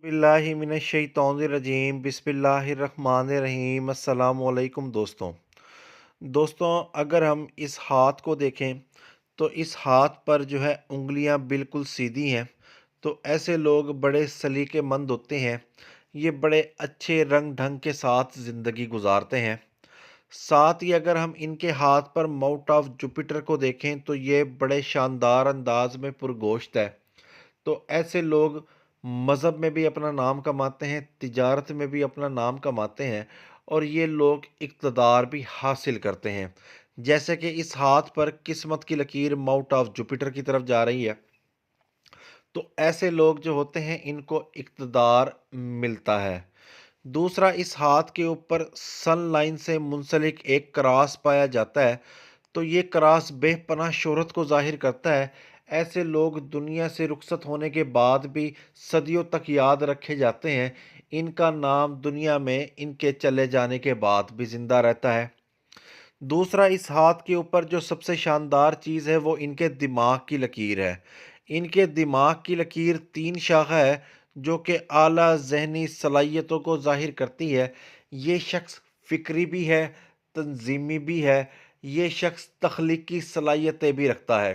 बिल्लाहि मिनश्शैतानिर्रजीम बिस्मिल्लाहिर्रहमानिर्रहीम अस्सलामुअलैकुम दोस्तों अगर हम इस हाथ को देखें तो इस हाथ पर जो है उंगलियां बिल्कुल सीधी हैं। तो ऐसे लोग बड़े सलीकेमंद होते हैं। ये बड़े अच्छे रंग ढंग के साथ ज़िंदगी गुजारते हैं। साथ ही अगर हम इनके हाथ पर माउथ ऑफ जुपिटर को देखें तो ये बड़े शानदार अंदाज में पुरगोश्त है। तो ऐसे लोग मज़हब में भी अपना नाम कमाते हैं, तिजारत में भी अपना नाम कमाते हैं और ये लोग इक़्तिदार भी हासिल करते हैं। जैसे कि इस हाथ पर किस्मत की लकीर माउथ ऑफ जुपिटर की तरफ जा रही है। तो ऐसे लोग जो होते हैं इनको इक़्तिदार मिलता है। दूसरा, इस हाथ के ऊपर सन लाइन से मुंसलिक एक क्रॉस पाया जाता है। तो ये क्रॉस बेपनाह शोहरत को ज़ाहिर करता है। ऐसे लोग दुनिया से रुखसत होने के बाद भी सदियों तक याद रखे जाते हैं। इनका नाम दुनिया में इनके चले जाने के बाद भी ज़िंदा रहता है। दूसरा, इस हाथ के ऊपर जो सबसे शानदार चीज़ है वो इनके दिमाग की लकीर है। इनके दिमाग की लकीर 3 शाखा है जो कि आला ज़हनी सलाहियतों को ज़ाहिर करती है। ये शख्स फ़िक्री भी है, तंज़ीमी भी है। ये शख्स तख्लीकी सलाहियतें भी रखता है।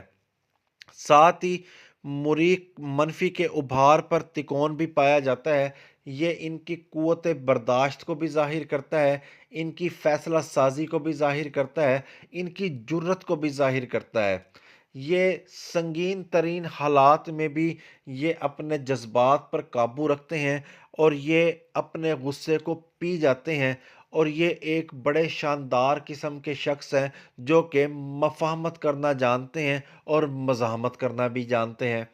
साथ ही मुरीख मनफी के उभार पर तिकोन भी पाया जाता है। ये इनकी क़ुव्वत बर्दाश्त को भी ज़ाहिर करता है, इनकी फ़ैसला साज़ी को भी ज़ाहिर करता है, इनकी जुर्रत को भी ज़ाहिर करता है। ये संगीन तरीन हालात में भी ये अपने जज़्बात पर काबू रखते हैं और ये अपने गुस्से को पी जाते हैं। और ये एक बड़े शानदार किस्म के शख्स हैं जो कि मफ़ाहमत करना जानते हैं और मज़ाहमत करना भी जानते हैं।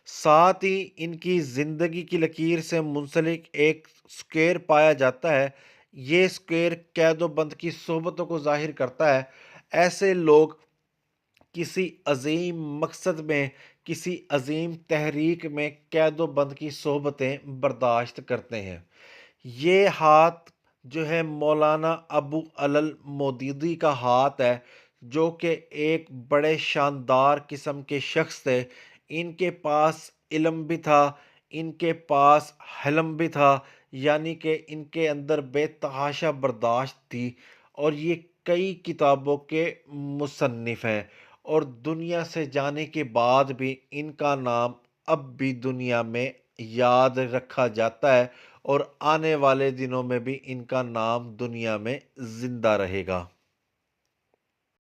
साथ ही इनकी ज़िंदगी की लकीर से मुंसलिक एक स्क्वेयर पाया जाता है। ये स्क्वेयर कैद-ओ-बंद की सोबतों को ज़ाहिर करता है। ऐसे लोग किसी अज़ीम मकसद में, किसी अज़ीम तहरीक में कैद-ओ-बंद की सोबतें बर्दाश्त करते हैं। ये हाथ जो है मौलाना अबू अलल मौदूदी का हाथ है जो कि एक बड़े शानदार किस्म के शख्स थे। इनके पास इल्म भी था, इनके पास हलम भी था, यानी कि इनके अंदर बेतहाशा बर्दाश्त थी और ये कई किताबों के मुसन्निफ़ हैं और दुनिया से जाने के बाद भी इनका नाम अब भी दुनिया में याद रखा जाता है और आने वाले दिनों में भी इनका नाम दुनिया में ज़िंदा रहेगा।